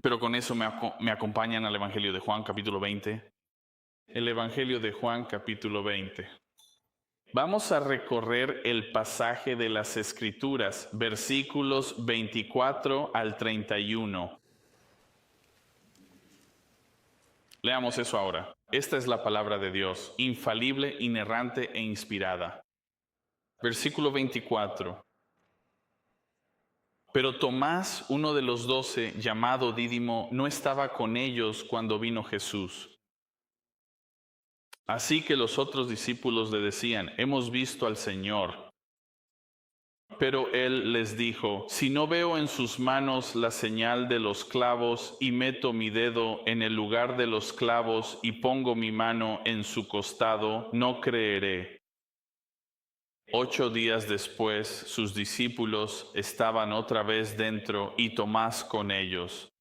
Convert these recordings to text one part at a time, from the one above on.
Pero con eso me acompañan al Evangelio de Juan, capítulo 20. El Evangelio de Juan, capítulo 20. Vamos a recorrer el pasaje de las Escrituras, versículos 24 al 31. Leamos eso ahora. Esta es la palabra de Dios, infalible, inerrante e inspirada. Versículo 24. Pero Tomás, uno de los 12, llamado Dídimo, no estaba con ellos cuando vino Jesús. Así que los otros discípulos le decían, hemos visto al Señor. Pero él les dijo, si no veo en sus manos la señal de los clavos y meto mi dedo en el lugar de los clavos y pongo mi mano en su costado, no creeré. 8 días después, sus discípulos estaban otra vez dentro y Tomás con ellos.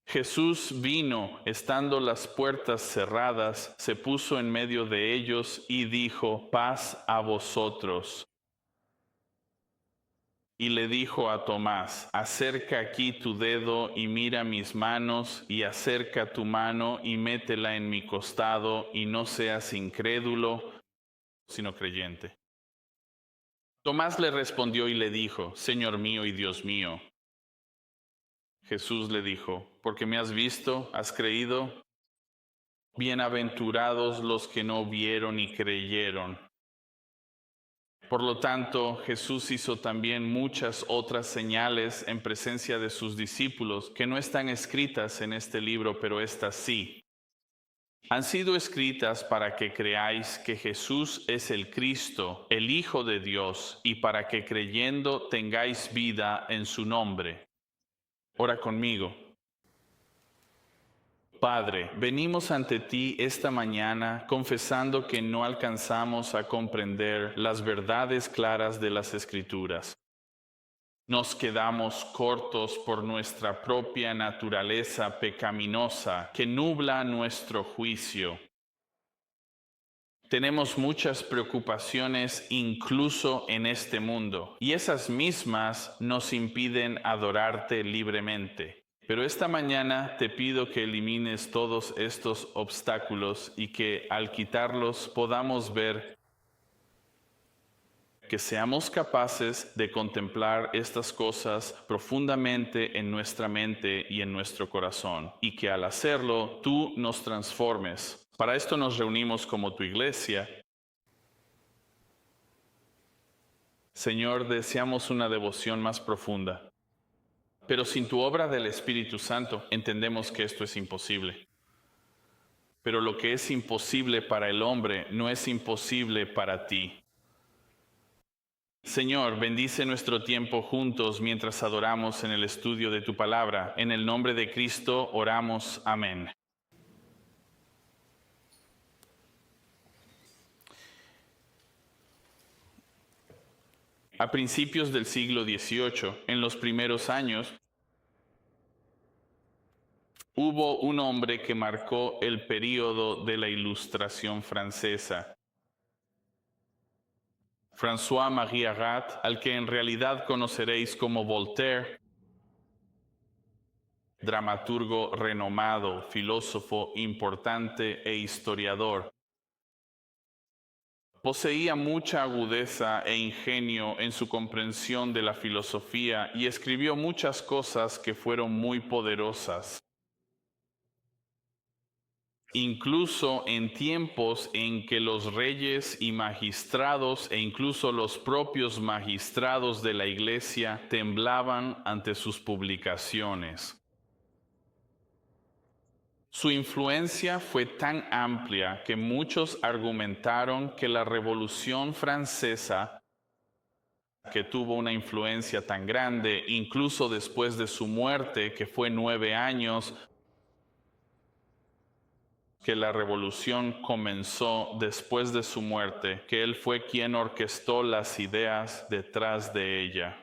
Jesús vino, estando las puertas cerradas, se puso en medio de ellos y dijo, paz a vosotros. Y le dijo a Tomás, acerca aquí tu dedo y mira mis manos, y acerca tu mano y métela en mi costado, y no seas incrédulo, sino creyente. Tomás le respondió y le dijo, Señor mío y Dios mío. Jesús le dijo, porque me has visto, has creído. Bienaventurados los que no vieron y creyeron. Por lo tanto, Jesús hizo también muchas otras señales en presencia de sus discípulos que no están escritas en este libro, pero estas sí. Han sido escritas para que creáis que Jesús es el Cristo, el Hijo de Dios, y para que creyendo tengáis vida en su nombre. Ora conmigo. Padre, venimos ante ti esta mañana confesando que no alcanzamos a comprender las verdades claras de las Escrituras. Nos quedamos cortos por nuestra propia naturaleza pecaminosa que nubla nuestro juicio. Tenemos muchas preocupaciones incluso en este mundo, y esas mismas nos impiden adorarte libremente. Pero esta mañana te pido que elimines todos estos obstáculos y que al quitarlos podamos ver, que seamos capaces de contemplar estas cosas profundamente en nuestra mente y en nuestro corazón, y que al hacerlo tú nos transformes. Para esto nos reunimos como tu iglesia. Señor, deseamos una devoción más profunda. Pero sin tu obra del Espíritu Santo, entendemos que esto es imposible. Pero lo que es imposible para el hombre no es imposible para ti. Señor, bendice nuestro tiempo juntos mientras adoramos en el estudio de tu palabra. En el nombre de Cristo oramos. Amén. A principios del siglo XVIII, en los primeros años, hubo un hombre que marcó el período de la Ilustración francesa. François-Marie Arat, al que en realidad conoceréis como Voltaire, dramaturgo renomado, filósofo importante e historiador. Poseía mucha agudeza e ingenio en su comprensión de la filosofía y escribió muchas cosas que fueron muy poderosas. Incluso en tiempos en que los reyes y magistrados e incluso los propios magistrados de la iglesia temblaban ante sus publicaciones. Su influencia fue tan amplia que muchos argumentaron que la Revolución Francesa, que tuvo una influencia tan grande, incluso después de su muerte, que fue 9 años, que la revolución comenzó después de su muerte, que él fue quien orquestó las ideas detrás de ella.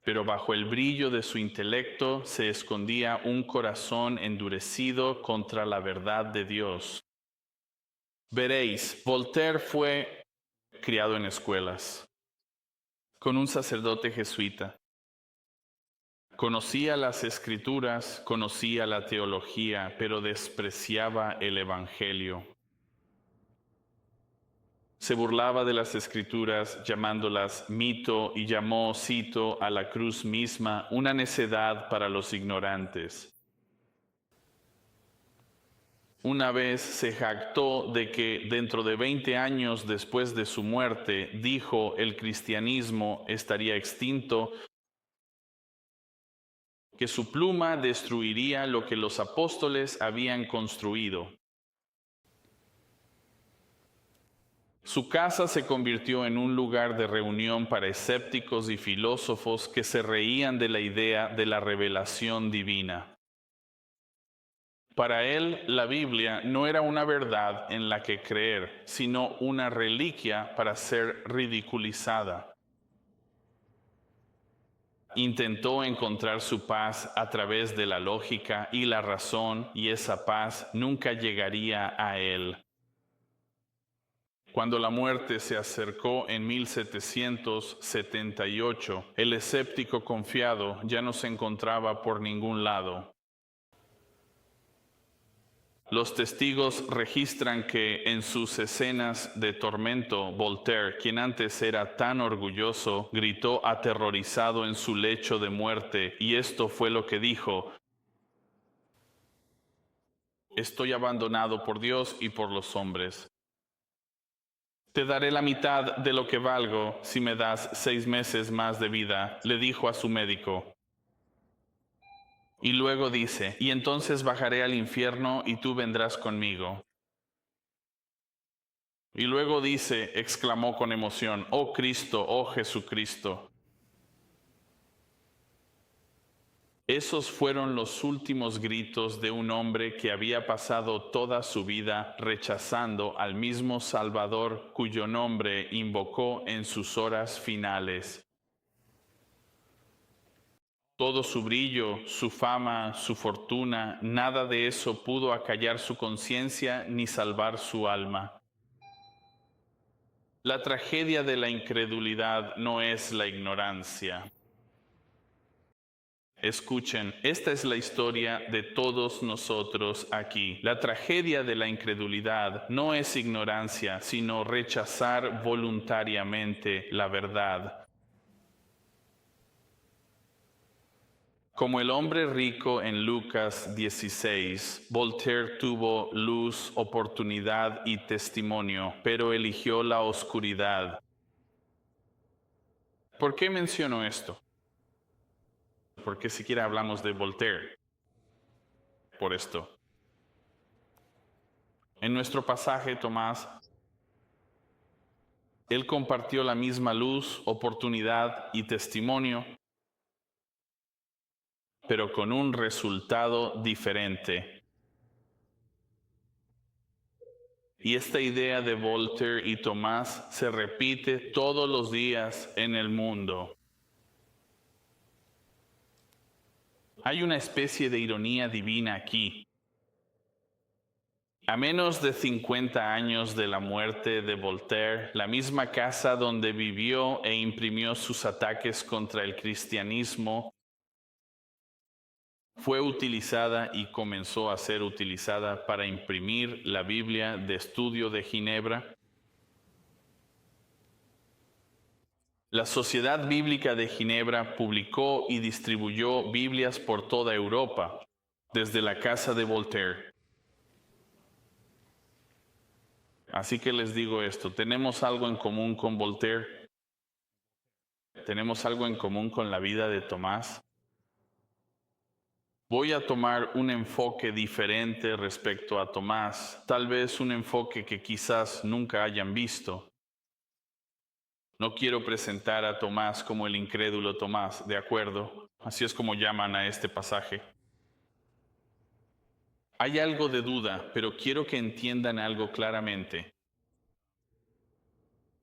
Pero bajo el brillo de su intelecto se escondía un corazón endurecido contra la verdad de Dios. Veréis, Voltaire fue criado en escuelas con un sacerdote jesuita. Conocía las Escrituras, conocía la teología, pero despreciaba el Evangelio. Se burlaba de las Escrituras llamándolas mito y llamó, cito, a la cruz misma una necedad para los ignorantes. Una vez se jactó de que dentro de 20 años después de su muerte, dijo, el cristianismo estaría extinto, que su pluma destruiría lo que los apóstoles habían construido. Su casa se convirtió en un lugar de reunión para escépticos y filósofos que se reían de la idea de la revelación divina. Para él, la Biblia no era una verdad en la que creer, sino una reliquia para ser ridiculizada. Intentó encontrar su paz a través de la lógica y la razón, y esa paz nunca llegaría a él. Cuando la muerte se acercó en 1778, el escéptico confiado ya no se encontraba por ningún lado. Los testigos registran que en sus escenas de tormento, Voltaire, quien antes era tan orgulloso, gritó aterrorizado en su lecho de muerte, y esto fue lo que dijo: estoy abandonado por Dios y por los hombres. Te daré la mitad de lo que valgo si me das 6 meses más de vida, le dijo a su médico. Y luego dice, y entonces bajaré al infierno y tú vendrás conmigo. Y luego dice, exclamó con emoción, oh Cristo, oh Jesucristo. Esos fueron los últimos gritos de un hombre que había pasado toda su vida rechazando al mismo Salvador cuyo nombre invocó en sus horas finales. Todo su brillo, su fama, su fortuna, nada de eso pudo acallar su conciencia ni salvar su alma. La tragedia de la incredulidad no es la ignorancia. Escuchen, esta es la historia de todos nosotros aquí. La tragedia de la incredulidad no es ignorancia, sino rechazar voluntariamente la verdad. Como el hombre rico en Lucas 16, Voltaire tuvo luz, oportunidad y testimonio, pero eligió la oscuridad. ¿Por qué menciono esto? ¿Por qué siquiera hablamos de Voltaire? Por esto. En nuestro pasaje, Tomás, él compartió la misma luz, oportunidad y testimonio, pero con un resultado diferente. Y esta idea de Voltaire y Tomás se repite todos los días en el mundo. Hay una especie de ironía divina aquí. A menos de 50 años de la muerte de Voltaire, la misma casa donde vivió e imprimió sus ataques contra el cristianismo fue utilizada y comenzó a ser utilizada para imprimir la Biblia de Estudio de Ginebra. La Sociedad Bíblica de Ginebra publicó y distribuyó Biblias por toda Europa, desde la casa de Voltaire. Así que les digo esto, ¿tenemos algo en común con Voltaire? ¿Tenemos algo en común con la vida de Tomás? Voy a tomar un enfoque diferente respecto a Tomás, tal vez un enfoque que quizás nunca hayan visto. No quiero presentar a Tomás como el incrédulo Tomás, ¿de acuerdo? Así es como llaman a este pasaje. Hay algo de duda, pero quiero que entiendan algo claramente.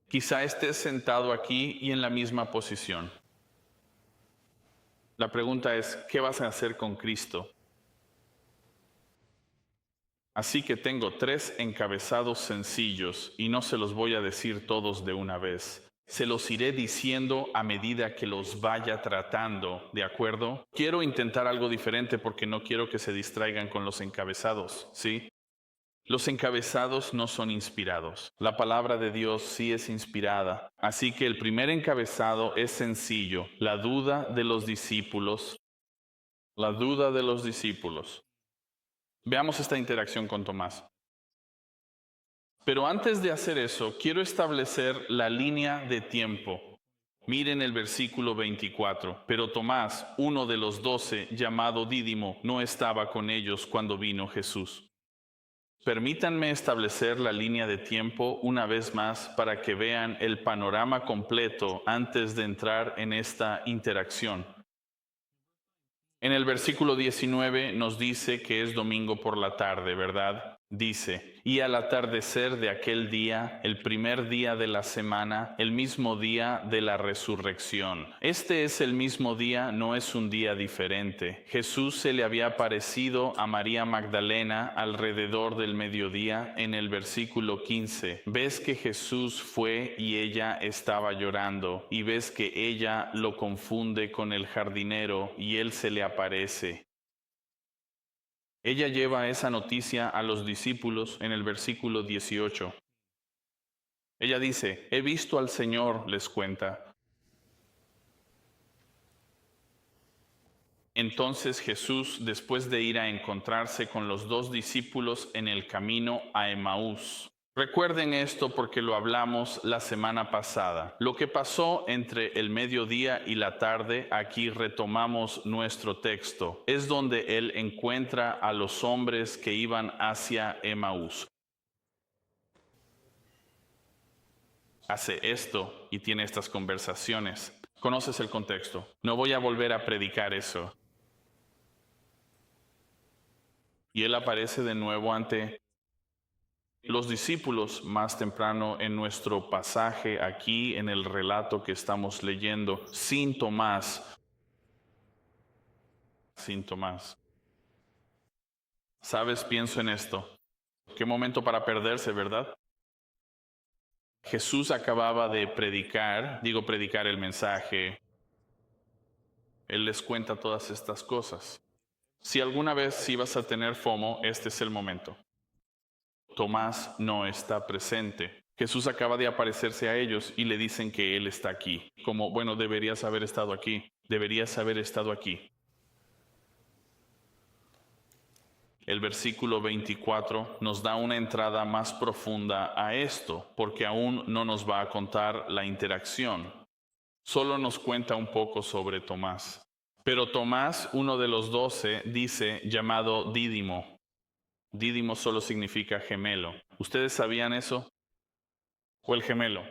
Quizá estés sentado aquí y en la misma posición. La pregunta es, ¿qué vas a hacer con Cristo? Así que tengo 3 encabezados sencillos y no se los voy a decir todos de una vez. Se los iré diciendo a medida que los vaya tratando, ¿de acuerdo? Quiero intentar algo diferente porque no quiero que se distraigan con los encabezados, ¿sí? Los encabezados no son inspirados. La palabra de Dios sí es inspirada. Así que el primer encabezado es sencillo. La duda de los discípulos. La duda de los discípulos. Veamos esta interacción con Tomás. Pero antes de hacer eso, quiero establecer la línea de tiempo. Miren el versículo 24. Pero Tomás, uno de los 12, llamado Dídimo, no estaba con ellos cuando vino Jesús. Permítanme establecer la línea de tiempo una vez más para que vean el panorama completo antes de entrar en esta interacción. En el versículo 19 nos dice que es domingo por la tarde, ¿verdad? Dice, y al atardecer de aquel día, el primer día de la semana, el mismo día de la resurrección. Este es el mismo día, no es un día diferente. Jesús se le había aparecido a María Magdalena alrededor del mediodía en el versículo 15. Ves que Jesús fue y ella estaba llorando, y ves que ella lo confunde con el jardinero y él se le aparece. Ella lleva esa noticia a los discípulos en el versículo 18. Ella dice, he visto al Señor, les cuenta. Entonces Jesús, después de ir a encontrarse con los 2 discípulos en el camino a Emaús. Recuerden esto porque lo hablamos la semana pasada. Lo que pasó entre el mediodía y la tarde, aquí retomamos nuestro texto. Es donde él encuentra a los hombres que iban hacia Emaús. Hace esto y tiene estas conversaciones. Conoces el contexto. No voy a volver a predicar eso. Y él aparece de nuevo ante los discípulos más temprano en nuestro pasaje aquí en el relato que estamos leyendo, sin Tomás. Sin Tomás. ¿Sabes? Pienso en esto. Qué momento para perderse, ¿verdad? Jesús acababa de predicar el mensaje. Él les cuenta todas estas cosas. Si alguna vez ibas a tener FOMO, este es el momento. Tomás no está presente. Jesús acaba de aparecerse a ellos y le dicen que Él está aquí. Como, bueno, deberías haber estado aquí. Deberías haber estado aquí. El versículo 24 nos da una entrada más profunda a esto, porque aún no nos va a contar la interacción. Solo nos cuenta un poco sobre Tomás. Pero Tomás, uno de los 12, dice, llamado Dídimo. Dídimo solo significa gemelo. ¿Ustedes sabían eso? O el gemelo.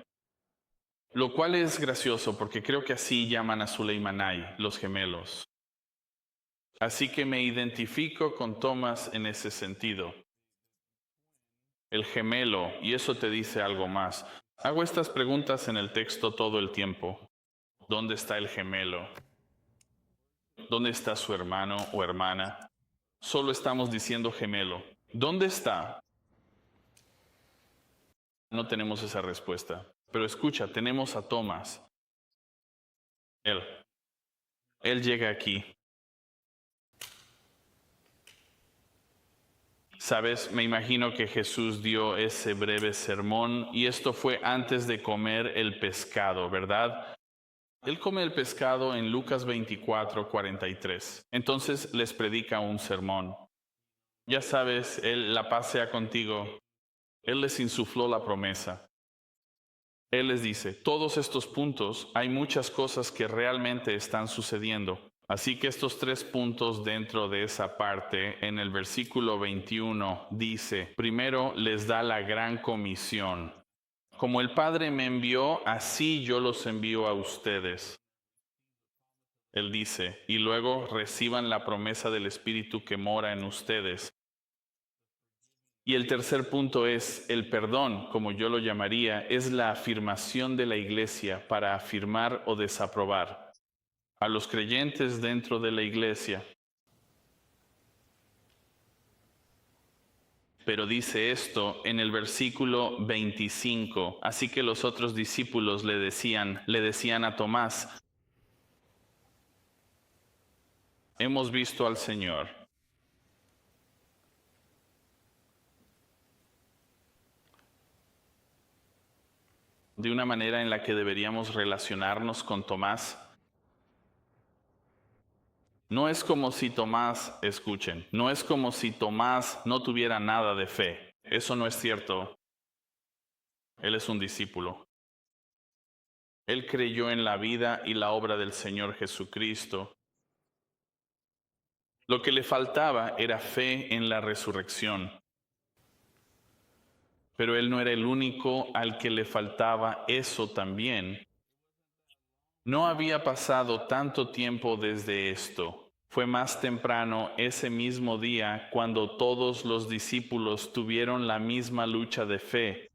Lo cual es gracioso porque creo que así llaman a Suleimanay, los gemelos. Así que me identifico con Tomás en ese sentido. El gemelo, y eso te dice algo más. Hago estas preguntas en el texto todo el tiempo. ¿Dónde está el gemelo? ¿Dónde está su hermano o hermana? Solo estamos diciendo gemelo. ¿Dónde está? No tenemos esa respuesta. Pero escucha, tenemos a Tomás. Él llega aquí. Sabes, me imagino que Jesús dio ese breve sermón y esto fue antes de comer el pescado, ¿verdad? Él come el pescado en Lucas 24:43. Entonces les predica un sermón. Ya sabes, la paz sea contigo. Él les insufló la promesa. Él les dice, todos estos puntos, hay muchas cosas que realmente están sucediendo. Así que estos 3 puntos dentro de esa parte, en el versículo 21, dice, primero les da la gran comisión. Como el Padre me envió, así yo los envío a ustedes. Él dice, y luego reciban la promesa del Espíritu que mora en ustedes. Y el tercer punto es el perdón, como yo lo llamaría, es la afirmación de la iglesia para afirmar o desaprobar a los creyentes dentro de la iglesia. Pero dice esto en el versículo 25. Así que los otros discípulos le decían a Tomás, hemos visto al Señor. De una manera en la que deberíamos relacionarnos con Tomás. No es como si Tomás, escuchen, no es como si Tomás no tuviera nada de fe. Eso no es cierto. Él es un discípulo. Él creyó en la vida y la obra del Señor Jesucristo. Lo que le faltaba era fe en la resurrección. Pero él no era el único al que le faltaba eso también. No había pasado tanto tiempo desde esto. Fue más temprano ese mismo día cuando todos los discípulos tuvieron la misma lucha de fe,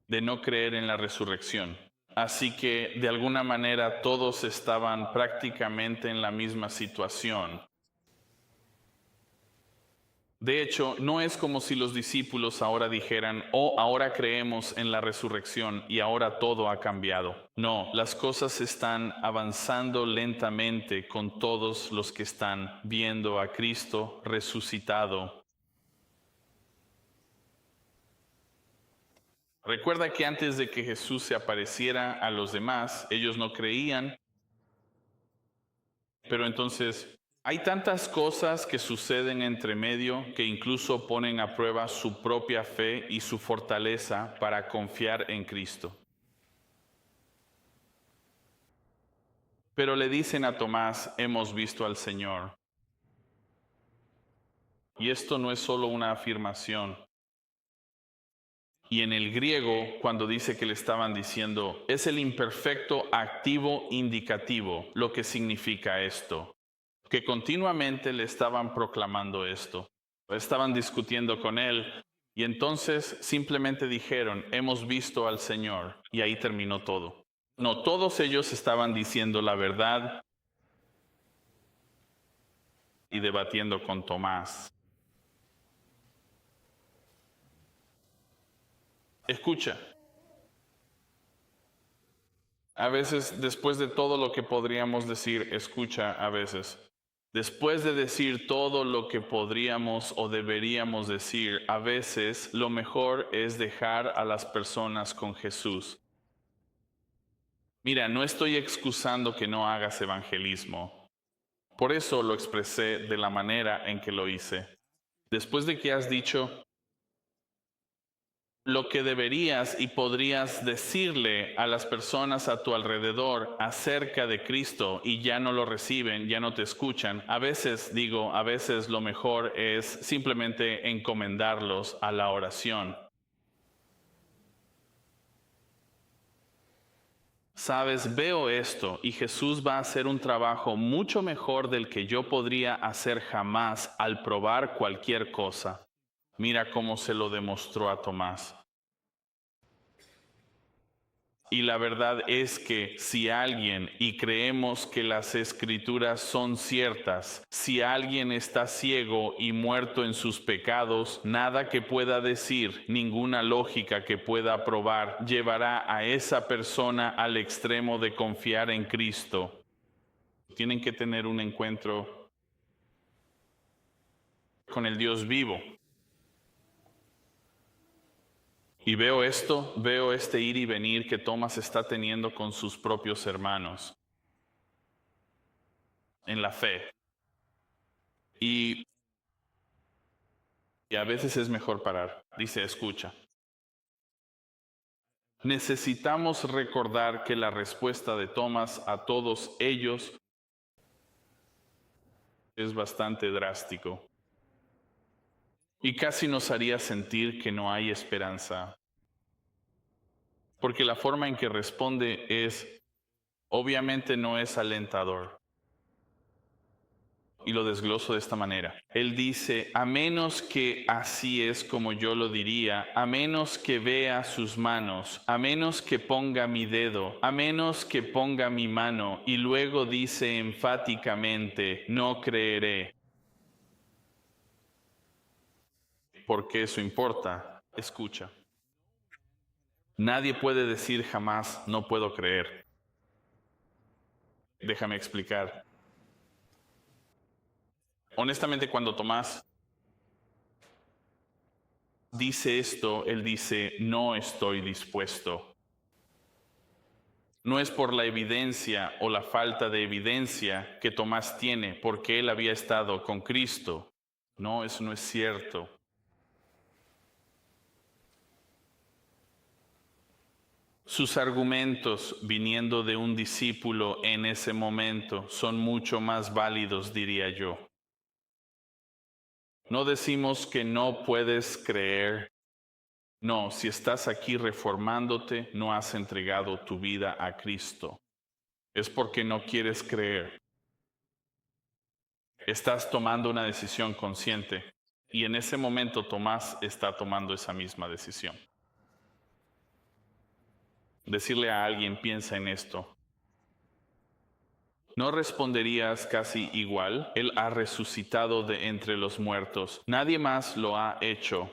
de no creer en la resurrección. Así que de alguna manera todos estaban prácticamente en la misma situación. De hecho, no es como si los discípulos ahora dijeran, oh, ahora creemos en la resurrección y ahora todo ha cambiado. No, las cosas están avanzando lentamente con todos los que están viendo a Cristo resucitado. Recuerda que antes de que Jesús se apareciera a los demás, ellos no creían, pero entonces hay tantas cosas que suceden entre medio que incluso ponen a prueba su propia fe y su fortaleza para confiar en Cristo. Pero le dicen a Tomás, hemos visto al Señor. Y esto no es solo una afirmación. Y en el griego, cuando dice que le estaban diciendo, es el imperfecto activo indicativo, lo que significa esto. Que continuamente le estaban proclamando esto. Estaban discutiendo con él y entonces simplemente dijeron, hemos visto al Señor. Y ahí terminó todo. No, todos ellos estaban diciendo la verdad y debatiendo con Tomás. Escucha, a veces después de todo lo que podríamos decir, escucha a veces. Después de decir todo lo que podríamos o deberíamos decir, a veces lo mejor es dejar a las personas con Jesús. Mira, no estoy excusando que no hagas evangelismo. Por eso lo expresé de la manera en que lo hice. Después de que has dicho lo que deberías y podrías decirle a las personas a tu alrededor acerca de Cristo y ya no lo reciben, ya no te escuchan, a veces lo mejor es simplemente encomendarlos a la oración. Sabes, veo esto y Jesús va a hacer un trabajo mucho mejor del que yo podría hacer jamás al probar cualquier cosa. Mira cómo se lo demostró a Tomás. Y la verdad es que si alguien, y creemos que las escrituras son ciertas, si alguien está ciego y muerto en sus pecados, nada que pueda decir, ninguna lógica que pueda probar, llevará a esa persona al extremo de confiar en Cristo. Tienen que tener un encuentro con el Dios vivo. Y veo este ir y venir que Tomás está teniendo con sus propios hermanos en la fe. Y a veces es mejor parar. Dice, escucha. Necesitamos recordar que la respuesta de Tomás a todos ellos es bastante drástico. Y casi nos haría sentir que no hay esperanza. Porque la forma en que responde obviamente no es alentador. Y lo desgloso de esta manera. Él dice, a menos que así es como yo lo diría, a menos que vea sus manos, a menos que ponga mi dedo, a menos que ponga mi mano, y luego dice enfáticamente, no creeré. por qué eso importa. Escucha. Nadie puede decir jamás, no puedo creer. Déjame explicar. Honestamente, cuando Tomás dice esto, él dice, no estoy dispuesto. No es por la evidencia o la falta de evidencia que Tomás tiene, porque él había estado con Cristo. No, eso no es cierto. Sus argumentos viniendo de un discípulo en ese momento son mucho más válidos, diría yo. No decimos que no puedes creer. No, si estás aquí reformándote, no has entregado tu vida a Cristo. Es porque no quieres creer. Estás tomando una decisión consciente y en ese momento Tomás está tomando esa misma decisión. Decirle a alguien, piensa en esto. ¿No responderías casi igual? Él ha resucitado de entre los muertos. Nadie más lo ha hecho.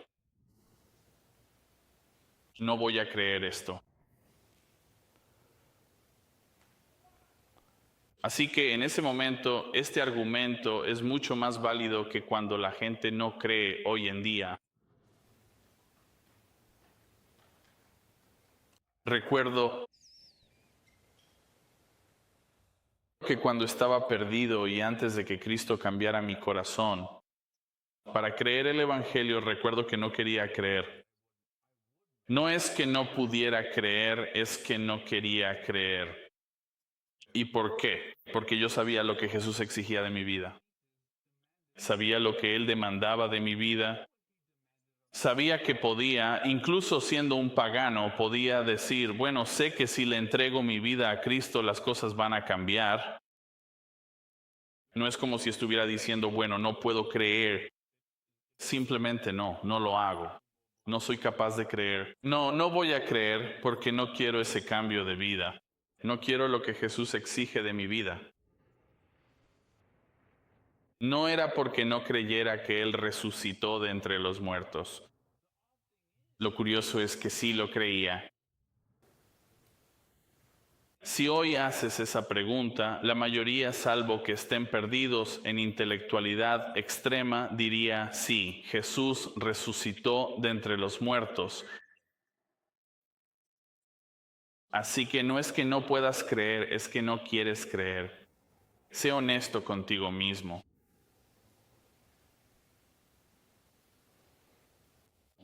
No voy a creer esto. Así que en ese momento, este argumento es mucho más válido que cuando la gente no cree hoy en día. Recuerdo que cuando estaba perdido y antes de que Cristo cambiara mi corazón, para creer el Evangelio recuerdo que no quería creer. No es que no pudiera creer, es que no quería creer. ¿Y por qué? Porque yo sabía lo que Jesús exigía de mi vida. Sabía lo que Él demandaba de mi vida. Sabía que podía, incluso siendo un pagano, podía decir, bueno, sé que si le entrego mi vida a Cristo las cosas van a cambiar. No es como si estuviera diciendo, bueno, no puedo creer. Simplemente no lo hago. No soy capaz de creer. No voy a creer porque no quiero ese cambio de vida. No quiero lo que Jesús exige de mi vida. No era porque no creyera que Él resucitó de entre los muertos. Lo curioso es que sí lo creía. Si hoy haces esa pregunta, la mayoría, salvo que estén perdidos en intelectualidad extrema, diría, sí, Jesús resucitó de entre los muertos. Así que no es que no puedas creer, es que no quieres creer. Sé honesto contigo mismo.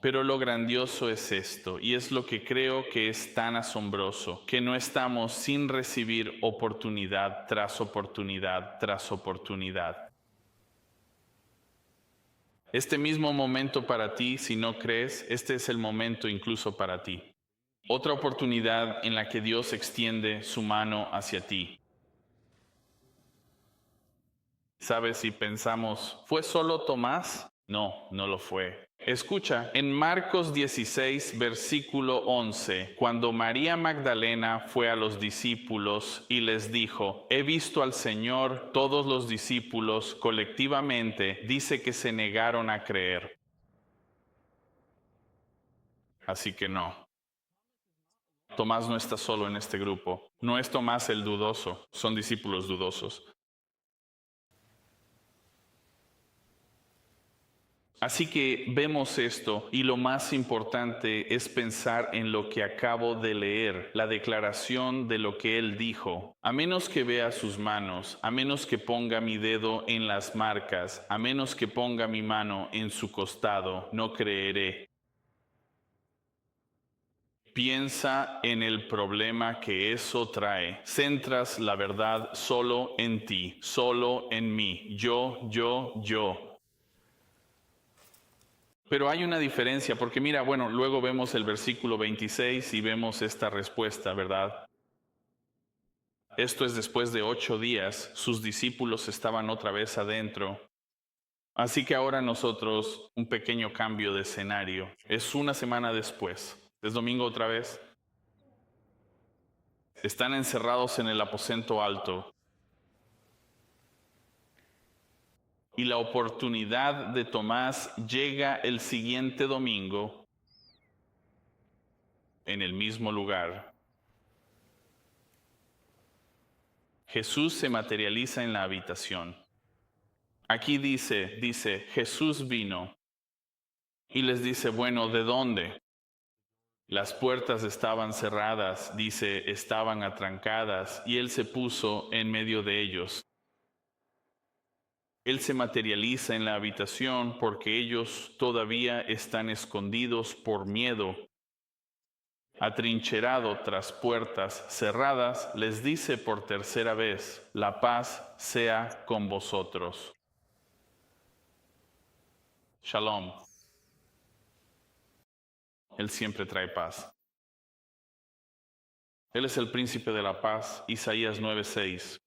Pero lo grandioso es esto, y es lo que creo que es tan asombroso, que no estamos sin recibir oportunidad tras oportunidad tras oportunidad. Este mismo momento para ti, si no crees, este es el momento incluso para ti. Otra oportunidad en la que Dios extiende su mano hacia ti. ¿Sabes si pensamos, ¿fue solo Tomás? No, no lo fue. Escucha, en Marcos 16, versículo 11, cuando María Magdalena fue a los discípulos y les dijo, he visto al Señor, todos los discípulos colectivamente dice que se negaron a creer. Así que no. Tomás no está solo en este grupo. No es Tomás el dudoso, son discípulos dudosos. Así que vemos esto y lo más importante es pensar en lo que acabo de leer, la declaración de lo que él dijo. A menos que vea sus manos, a menos que ponga mi dedo en las marcas, a menos que ponga mi mano en su costado, no creeré. Piensa en el problema que eso trae. Centras la verdad solo en ti, solo en mí. Yo. Pero hay una diferencia, porque mira, bueno, luego vemos el versículo 26 y vemos esta respuesta, ¿verdad? Esto es después de 8 días, sus discípulos estaban otra vez adentro. Así que ahora nosotros, un pequeño cambio de escenario. Es una semana después, es domingo otra vez. Están encerrados en el aposento alto. Y la oportunidad de Tomás llega el siguiente domingo en el mismo lugar. Jesús se materializa en la habitación. Aquí dice, Jesús vino y les dice, bueno, ¿de dónde? Las puertas estaban cerradas, dice, estaban atrancadas, y él se puso en medio de ellos. Él se materializa en la habitación porque ellos todavía están escondidos por miedo. Atrincherado tras puertas cerradas, les dice por tercera vez, la paz sea con vosotros. Shalom. Él siempre trae paz. Él es el príncipe de la paz, Isaías 9:6.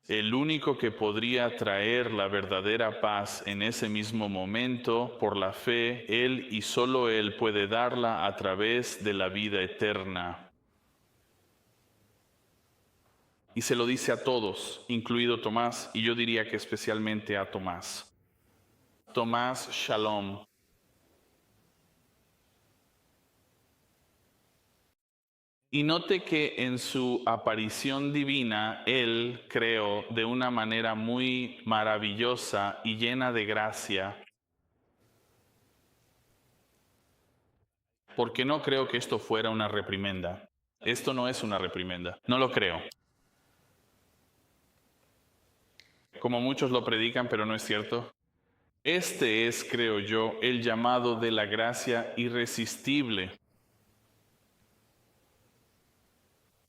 El único que podría traer la verdadera paz en ese mismo momento, por la fe, Él y solo Él puede darla a través de la vida eterna. Y se lo dice a todos, incluido Tomás, y yo diría que especialmente a Tomás. Tomás, shalom. Y note que en su aparición divina, Él creó de una manera muy maravillosa y llena de gracia, porque no creo que esto fuera una reprimenda. Esto no es una reprimenda, no lo creo. Como muchos lo predican, pero no es cierto. Este es, creo yo, el llamado de la gracia irresistible.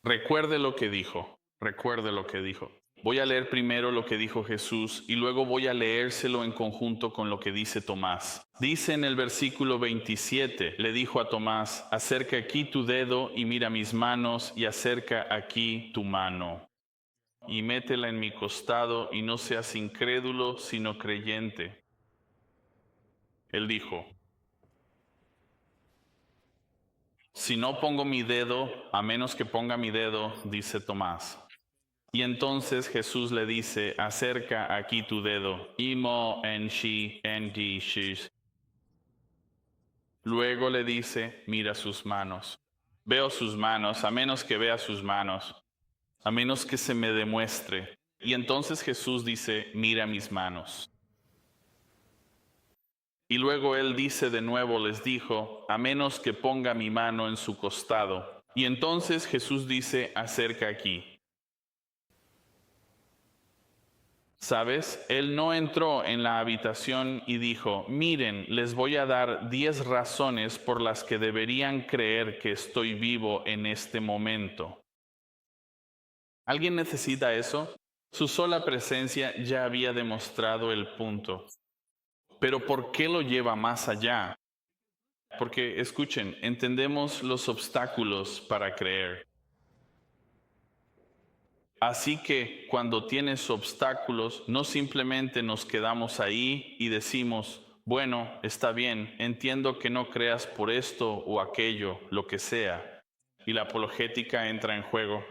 Recuerde lo que dijo, recuerde lo que dijo. Voy a leer primero lo que dijo Jesús y luego voy a leérselo en conjunto con lo que dice Tomás. Dice en el versículo 27, le dijo a Tomás, acerca aquí tu dedo y mira mis manos y acerca aquí tu mano. Y métela en mi costado y no seas incrédulo, sino creyente. Él dijo, si no pongo mi dedo, a menos que ponga mi dedo, dice Tomás. Y entonces Jesús le dice, acerca aquí tu dedo. Imo en shi en di shis. Luego le dice, mira sus manos. Veo sus manos, a menos que vea sus manos, a menos que se me demuestre. Y entonces Jesús dice, mira mis manos. Y luego él dice de nuevo, les dijo, a menos que ponga mi mano en su costado. Y entonces Jesús dice, acerca aquí. ¿Sabes? Él no entró en la habitación y dijo, miren, les voy a dar 10 razones por las que deberían creer que estoy vivo en este momento. ¿Alguien necesita eso? Su sola presencia ya había demostrado el punto. Pero ¿por qué lo lleva más allá? Porque, escuchen, entendemos los obstáculos para creer. Así que cuando tienes obstáculos, no simplemente nos quedamos ahí y decimos, bueno, está bien, entiendo que no creas por esto o aquello, lo que sea. Y la apologética entra en juego.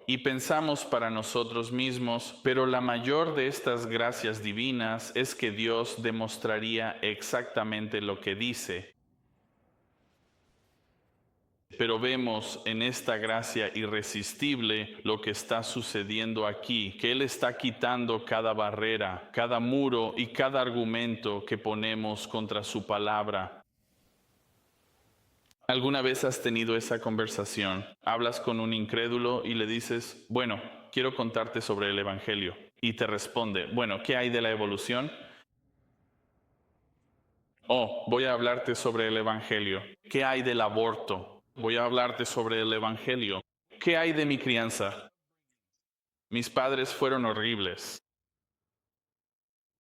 Y pensamos para nosotros mismos, pero la mayor de estas gracias divinas es que Dios demostraría exactamente lo que dice. Pero vemos en esta gracia irresistible lo que está sucediendo aquí, que Él está quitando cada barrera, cada muro y cada argumento que ponemos contra su palabra. ¿Alguna vez has tenido esa conversación? Hablas con un incrédulo y le dices, bueno, quiero contarte sobre el Evangelio. Y te responde, bueno, ¿qué hay de la evolución? Oh, voy a hablarte sobre el Evangelio. ¿Qué hay del aborto? Voy a hablarte sobre el Evangelio. ¿Qué hay de mi crianza? Mis padres fueron horribles.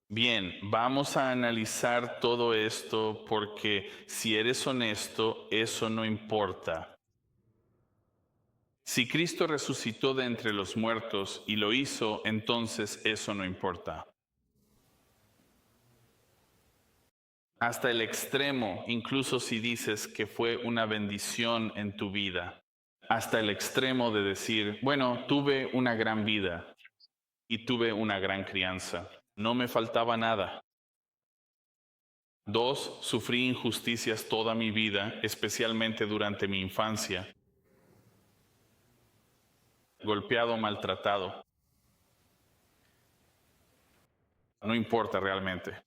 Bien, vamos a analizar todo esto porque si eres honesto, eso no importa. Si Cristo resucitó de entre los muertos y lo hizo, entonces eso no importa. Hasta el extremo, incluso si dices que fue una bendición en tu vida, hasta el extremo de decir, bueno, tuve una gran vida. y tuve una gran crianza. No me faltaba nada. 2, sufrí injusticias toda mi vida, especialmente durante mi infancia. Golpeado, maltratado. No importa realmente.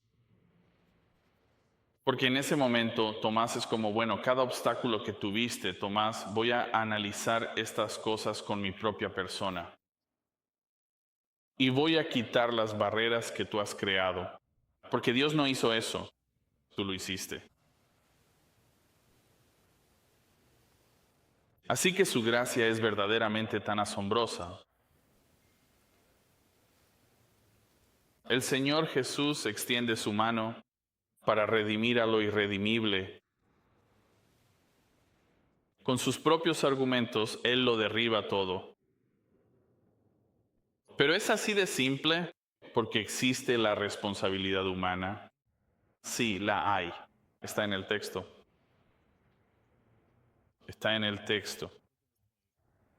Porque en ese momento Tomás es como, bueno, cada obstáculo que tuviste, Tomás, voy a analizar estas cosas con mi propia persona. Y voy a quitar las barreras que tú has creado. Porque Dios no hizo eso, tú lo hiciste. Así que su gracia es verdaderamente tan asombrosa. El Señor Jesús extiende su mano para redimir a lo irredimible. Con sus propios argumentos, Él lo derriba todo. Pero es así de simple porque existe la responsabilidad humana. Sí, la hay. Está en el texto. Está en el texto.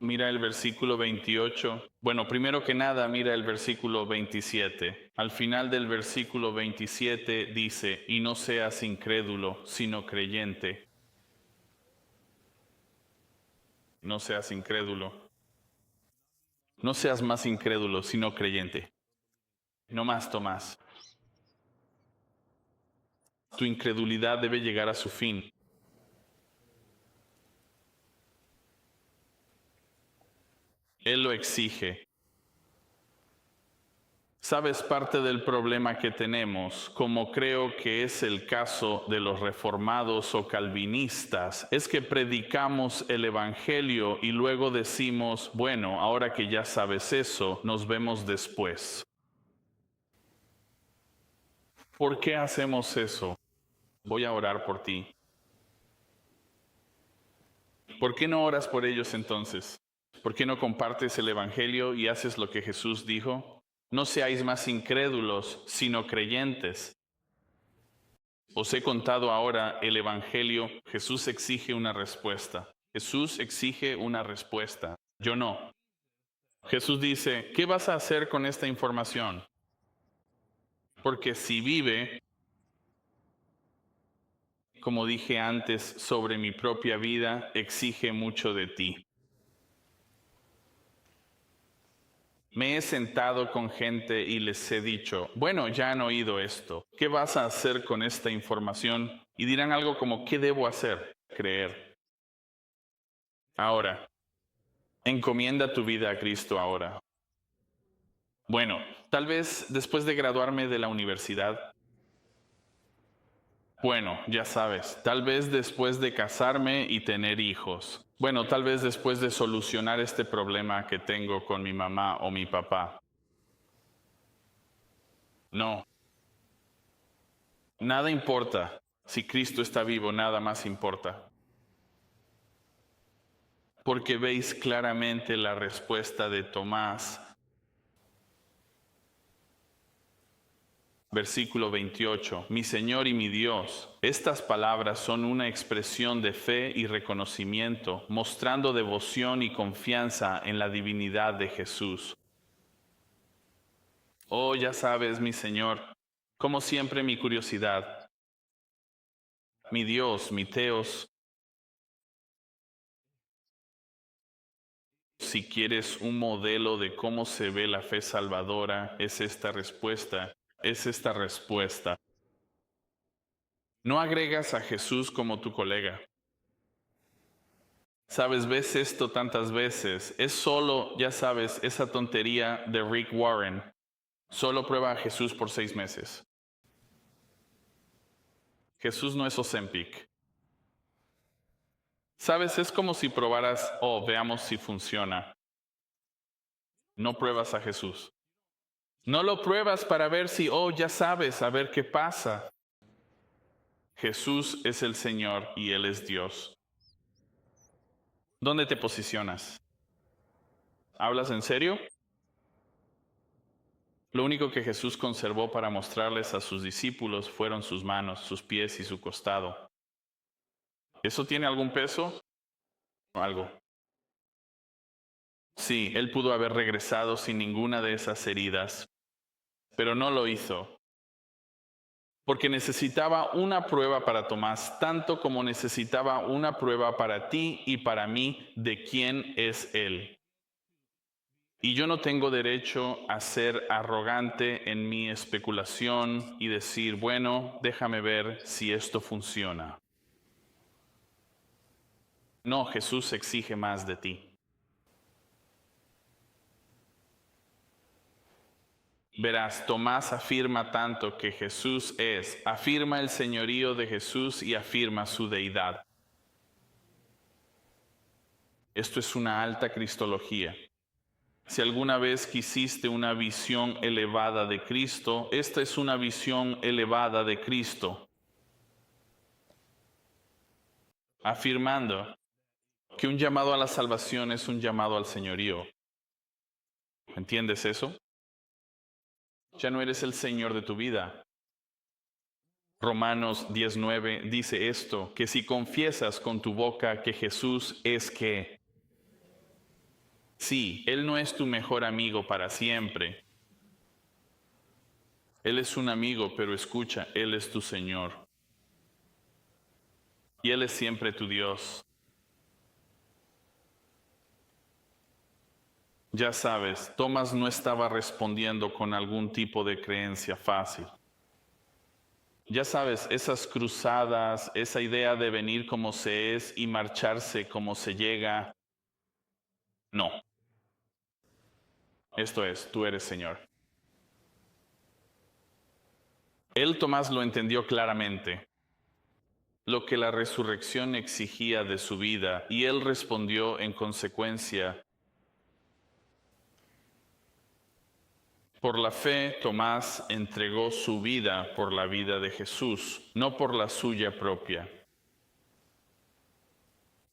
Mira el versículo 28. Bueno, primero que nada, mira el versículo 27. Al final del versículo 27 dice, y no seas incrédulo, sino creyente. No seas incrédulo. No seas más incrédulo, sino creyente. No más, Tomás. Tu incredulidad debe llegar a su fin. Él lo exige. ¿Sabes parte del problema que tenemos, como creo que es el caso de los reformados o calvinistas? Es que predicamos el Evangelio y luego decimos, bueno, ahora que ya sabes eso, nos vemos después. ¿Por qué hacemos eso? Voy a orar por ti. ¿Por qué no oras por ellos entonces? ¿Por qué no compartes el Evangelio y haces lo que Jesús dijo? No seáis más incrédulos, sino creyentes. Os he contado ahora el Evangelio. Jesús exige una respuesta. Jesús exige una respuesta. Yo no. Jesús dice, ¿qué vas a hacer con esta información? Porque si vive, como dije antes, sobre mi propia vida, exige mucho de ti. Me he sentado con gente y les he dicho, bueno, ya han oído esto, ¿qué vas a hacer con esta información? Y dirán algo como, ¿qué debo hacer? Creer. Ahora, encomienda tu vida a Cristo ahora. Bueno, tal vez después de graduarme de la universidad. Bueno, ya sabes, tal vez después de casarme y tener hijos. Bueno, tal vez después de solucionar este problema que tengo con mi mamá o mi papá. No. Nada importa. Si Cristo está vivo, nada más importa. Porque veis claramente la respuesta de Tomás. Versículo 28. Mi Señor y mi Dios. Estas palabras son una expresión de fe y reconocimiento, mostrando devoción y confianza en la divinidad de Jesús. Oh, ya sabes, mi Señor, como siempre mi curiosidad. Mi Dios, mi Teos. Si quieres un modelo de cómo se ve la fe salvadora, es esta respuesta. Es esta respuesta. No agregas a Jesús como tu colega. Sabes, ves esto tantas veces. Es solo, ya sabes, esa tontería de Rick Warren. Solo prueba a Jesús por 6 meses. Jesús no es Ozempic. Sabes, es como si probaras, oh, veamos si funciona. No pruebas a Jesús. No lo pruebas para ver si, oh, ya sabes, a ver qué pasa. Jesús es el Señor y Él es Dios. ¿Dónde te posicionas? ¿Hablas en serio? Lo único que Jesús conservó para mostrarles a sus discípulos fueron sus manos, sus pies y su costado. ¿Eso tiene algún peso? Algo. Sí, él pudo haber regresado sin ninguna de esas heridas, pero no lo hizo, porque necesitaba una prueba para Tomás, tanto como necesitaba una prueba para ti y para mí de quién es él. Y yo no tengo derecho a ser arrogante en mi especulación y decir, bueno, déjame ver si esto funciona. No, Jesús exige más de ti. Verás, Tomás afirma tanto que Jesús es, afirma el señorío de Jesús y afirma su deidad. Esto es una alta cristología. Si alguna vez quisiste una visión elevada de Cristo, esta es una visión elevada de Cristo, afirmando que un llamado a la salvación es un llamado al señorío. ¿Entiendes eso? Ya no eres el Señor de tu vida. Romanos 19 dice esto, que si confiesas con tu boca que Jesús es que, sí, Él no es tu mejor amigo para siempre. Él es un amigo, pero escucha, Él es tu Señor. Y Él es siempre tu Dios. Ya sabes, Tomás no estaba respondiendo con algún tipo de creencia fácil. Ya sabes, esas cruzadas, esa idea de venir como se es y marcharse como se llega, no. Esto es, tú eres Señor. Él, Tomás, lo entendió claramente, lo que la resurrección exigía de su vida, y él respondió en consecuencia. Por la fe, Tomás entregó su vida por la vida de Jesús, no por la suya propia.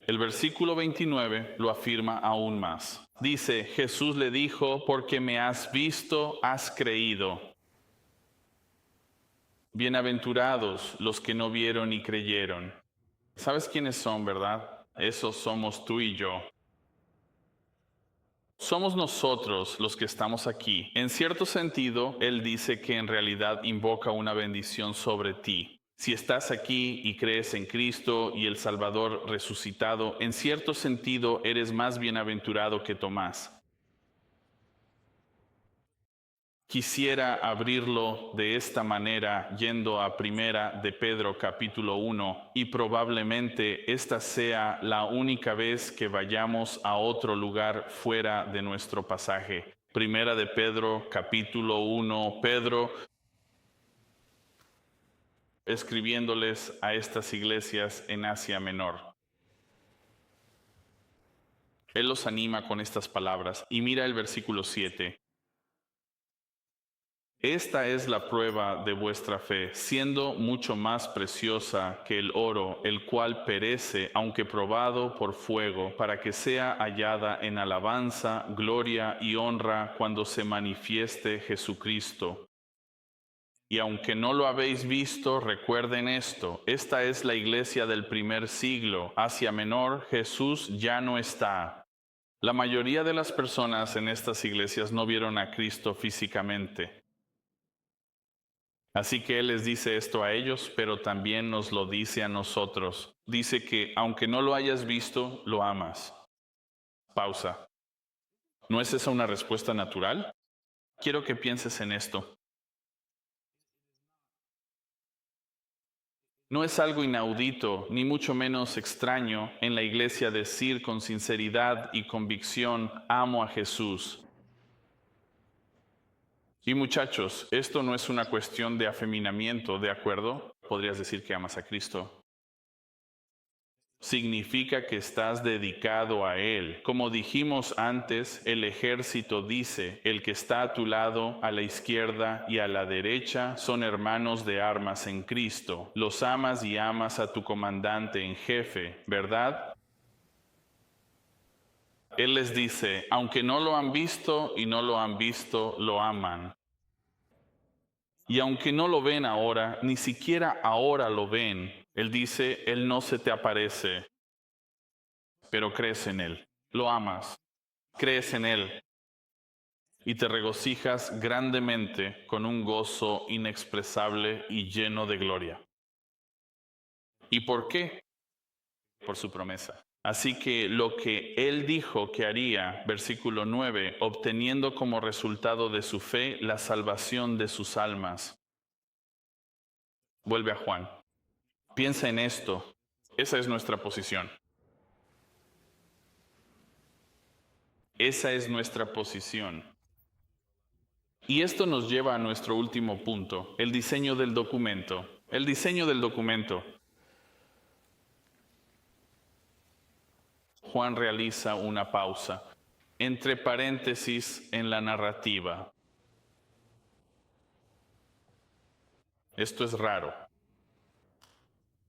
El versículo 29 lo afirma aún más. Dice, Jesús le dijo, porque me has visto, has creído. Bienaventurados los que no vieron y creyeron. ¿Sabes quiénes son, verdad? Esos somos tú y yo. Somos nosotros los que estamos aquí. En cierto sentido, Él dice que en realidad invoca una bendición sobre ti. Si estás aquí y crees en Cristo y el Salvador resucitado, en cierto sentido eres más bienaventurado que Tomás. Quisiera abrirlo de esta manera yendo a Primera de Pedro capítulo 1 y probablemente esta sea la única vez que vayamos a otro lugar fuera de nuestro pasaje. Primera de Pedro capítulo 1, Pedro escribiéndoles a estas iglesias en Asia Menor. Él los anima con estas palabras y mira el versículo 7. Esta es la prueba de vuestra fe, siendo mucho más preciosa que el oro, el cual perece, aunque probado por fuego, para que sea hallada en alabanza, gloria y honra cuando se manifieste Jesucristo. Y aunque no lo habéis visto, recuerden esto, esta es la iglesia del primer siglo, Asia Menor, Jesús ya no está. La mayoría de las personas en estas iglesias no vieron a Cristo físicamente. Así que Él les dice esto a ellos, pero también nos lo dice a nosotros. Dice que aunque no lo hayas visto, lo amas. Pausa. ¿No es esa una respuesta natural? Quiero que pienses en esto. No es algo inaudito, ni mucho menos extraño en la iglesia decir con sinceridad y convicción, amo a Jesús. Y muchachos, esto no es una cuestión de afeminamiento, ¿de acuerdo? Podrías decir que amas a Cristo. Significa que estás dedicado a Él. Como dijimos antes, el ejército dice, el que está a tu lado, a la izquierda y a la derecha, son hermanos de armas en Cristo. Los amas y amas a tu comandante en jefe, ¿verdad? Él les dice, aunque no lo han visto y no lo han visto, lo aman. Y aunque no lo ven ahora, ni siquiera ahora lo ven, Él dice, Él no se te aparece, pero crees en Él, lo amas. crees en Él y te regocijas grandemente con un gozo inexpresable y lleno de gloria. ¿Y por qué? Por su promesa. Así que lo que Él dijo que haría, versículo 9, obteniendo como resultado de su fe la salvación de sus almas. Vuelve a Juan. Piensa en esto. Esa es nuestra posición. Esa es nuestra posición. Y esto nos lleva a nuestro último punto, el diseño del documento. El diseño del documento. Juan realiza una pausa, entre paréntesis en la narrativa. Esto es raro.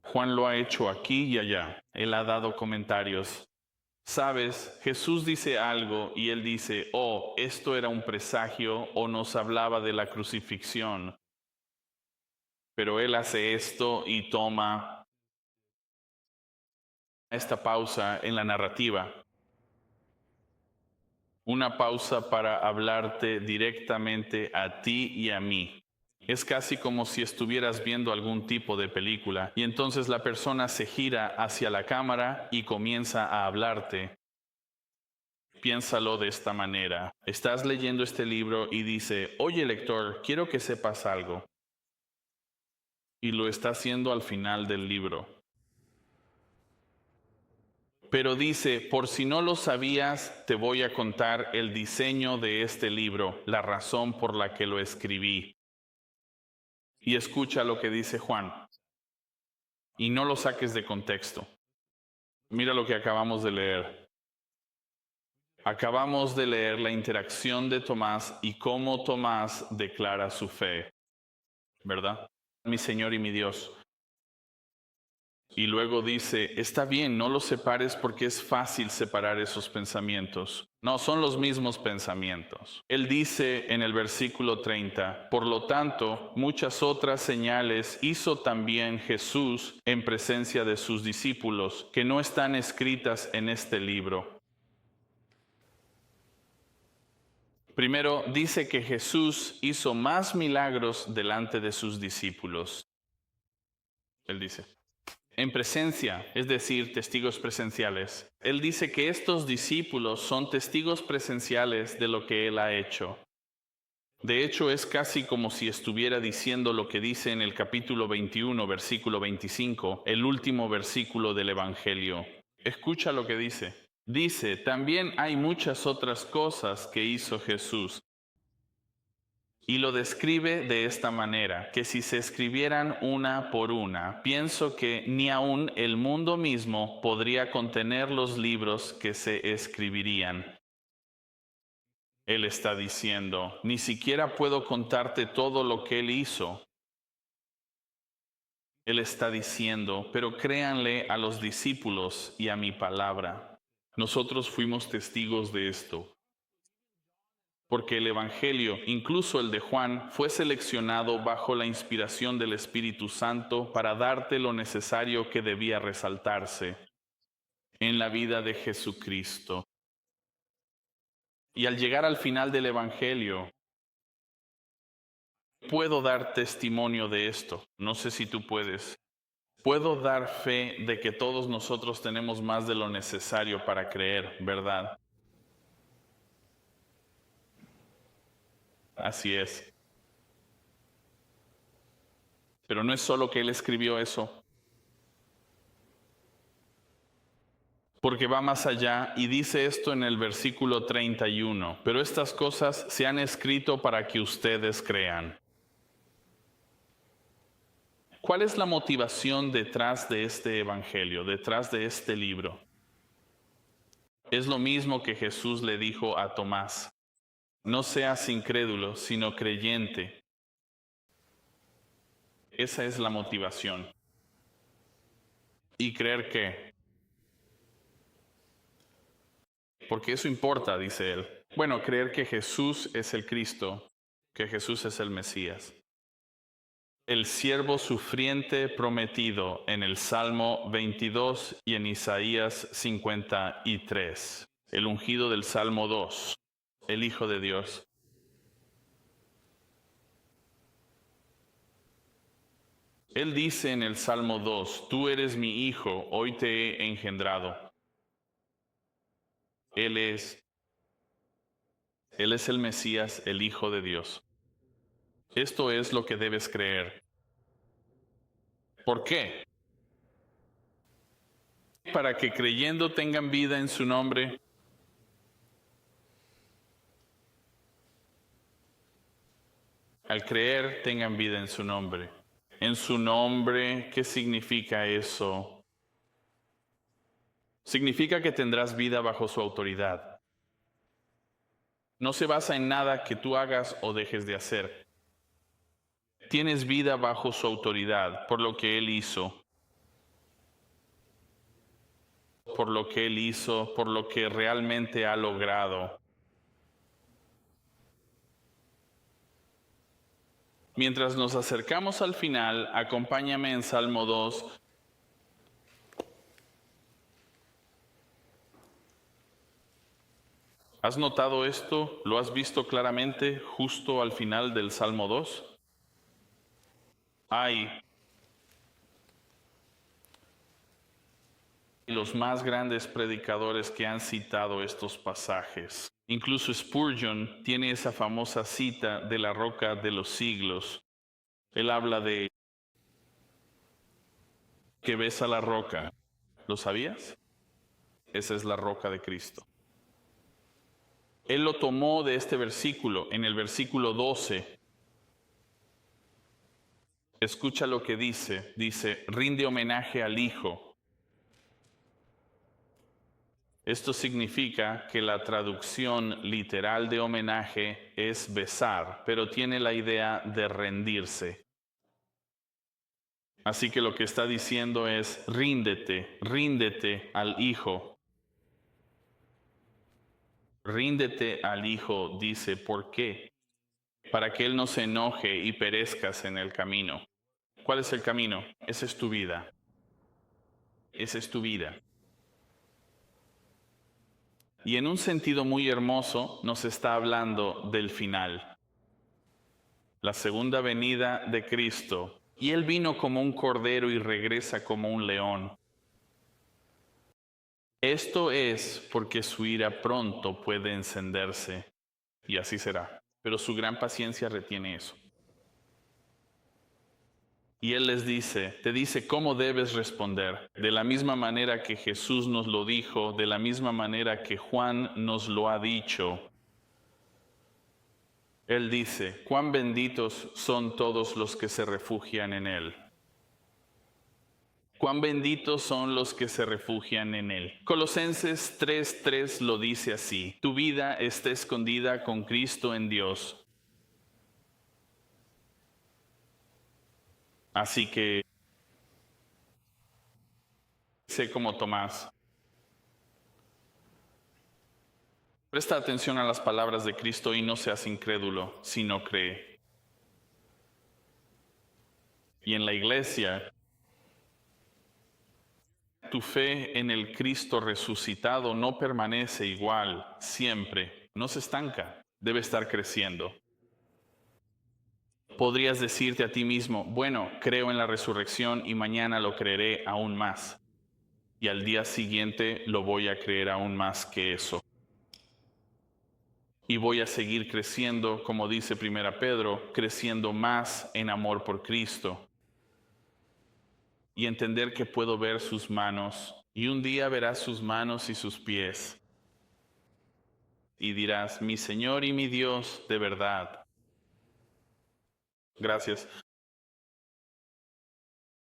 Juan lo ha hecho aquí y allá. Él ha dado comentarios. Sabes, Jesús dice algo y él dice, oh, esto era un presagio o nos hablaba de la crucifixión. Pero él hace esto y toma esta pausa en la narrativa. Una pausa para hablarte directamente a ti y a mí. Es casi como si estuvieras viendo algún tipo de película y entonces la persona se gira hacia la cámara y comienza a hablarte. Piénsalo de esta manera. Estás leyendo este libro y dice, oye lector, quiero que sepas algo. Y lo está haciendo al final del libro. Pero dice, por si no lo sabías, te voy a contar el diseño de este libro, la razón por la que lo escribí. Y escucha lo que dice Juan. Y no lo saques de contexto. Mira lo que acabamos de leer. Acabamos de leer la interacción de Tomás y cómo Tomás declara su fe. ¿Verdad? Mi Señor y mi Dios. Y luego dice, está bien, no los separes porque es fácil separar esos pensamientos. No, son los mismos pensamientos. Él dice en el versículo 30, por lo tanto, muchas otras señales hizo también Jesús en presencia de sus discípulos, que no están escritas en este libro. Primero, dice que Jesús hizo más milagros delante de sus discípulos. Él dice, en presencia, es decir, testigos presenciales. Él dice que estos discípulos son testigos presenciales de lo que Él ha hecho. De hecho, es casi como si estuviera diciendo lo que dice en el capítulo 21, versículo 25, el último versículo del Evangelio. Escucha lo que dice. Dice, también hay muchas otras cosas que hizo Jesús. Y lo describe de esta manera, que si se escribieran una por una, pienso que ni aun el mundo mismo podría contener los libros que se escribirían. Él está diciendo, ni siquiera puedo contarte todo lo que Él hizo. Él está diciendo, pero créanle a los discípulos y a mi palabra. Nosotros fuimos testigos de esto. Porque el Evangelio, incluso el de Juan, fue seleccionado bajo la inspiración del Espíritu Santo para darte lo necesario que debía resaltarse en la vida de Jesucristo. Y al llegar al final del Evangelio, puedo dar testimonio de esto. No sé si tú puedes. Puedo dar fe de que todos nosotros tenemos más de lo necesario para creer, ¿verdad? Así es. Pero no es solo que Él escribió eso, porque va más allá y dice esto en el versículo 31, pero estas cosas se han escrito para que ustedes crean. ¿Cuál es la motivación detrás de este evangelio, detrás de este libro? Es lo mismo que Jesús le dijo a Tomás, no seas incrédulo, sino creyente. Esa es la motivación. ¿Y creer qué? Porque eso importa, dice él. Bueno, creer que Jesús es el Cristo, que Jesús es el Mesías. El siervo sufriente prometido en el Salmo 22 y en Isaías 53. el ungido del Salmo 2, el Hijo de Dios. Él dice en el Salmo 2, tú eres mi hijo, hoy te he engendrado. Él es el Mesías, el Hijo de Dios. Esto es lo que debes creer. ¿Por qué? Para que creyendo tengan vida en su nombre. Al creer tengan vida en su nombre. En su nombre, ¿qué significa eso? Significa que tendrás vida bajo su autoridad. No se basa en nada que tú hagas o dejes de hacer. Tienes vida bajo su autoridad, por lo que Él hizo, por lo que Él hizo, por lo que realmente ha logrado. Mientras nos acercamos al final, acompáñame en Salmo 2. ¿Has notado esto? ¿Lo has visto claramente justo al final del Salmo 2? Hay los más grandes predicadores que han citado estos pasajes. Incluso Spurgeon tiene esa famosa cita de la roca de los siglos. Él habla de que ves a la roca. ¿Lo sabías? Esa es la roca de Cristo. Él lo tomó de este versículo, en el versículo 12. Escucha lo que dice. Dice, rinde homenaje al Hijo. Esto significa que la traducción literal de homenaje es besar, pero tiene la idea de rendirse. Así que lo que está diciendo es, ríndete al Hijo. Ríndete al Hijo, dice, ¿por qué? Para que Él no se enoje y perezcas en el camino. ¿Cuál es el camino? Esa es tu vida. Esa es tu vida. Y en un sentido muy hermoso nos está hablando del final. La segunda venida de Cristo. Y Él vino como un cordero y regresa como un león. Esto es porque su ira pronto puede encenderse. Y así será. Pero su gran paciencia retiene eso. Y Él les dice, te dice cómo debes responder, de la misma manera que Jesús nos lo dijo, de la misma manera que Juan nos lo ha dicho. Él dice, cuán benditos son todos los que se refugian en Él. Cuán benditos son los que se refugian en Él. Colosenses 3:3 lo dice así, tu vida está escondida con Cristo en Dios. Así que, sé como Tomás, presta atención a las palabras de Cristo y no seas incrédulo, sino cree. Y en la iglesia, tu fe en el Cristo resucitado no permanece igual siempre, no se estanca, debe estar creciendo. Podrías decirte a ti mismo, bueno, creo en la resurrección y mañana lo creeré aún más. Y al día siguiente lo voy a creer aún más que eso. Y voy a seguir creciendo, como dice 1 Pedro, creciendo más en amor por Cristo. Y entender que puedo ver sus manos, y un día verás sus manos y sus pies. Y dirás, mi Señor y mi Dios, de verdad. Gracias.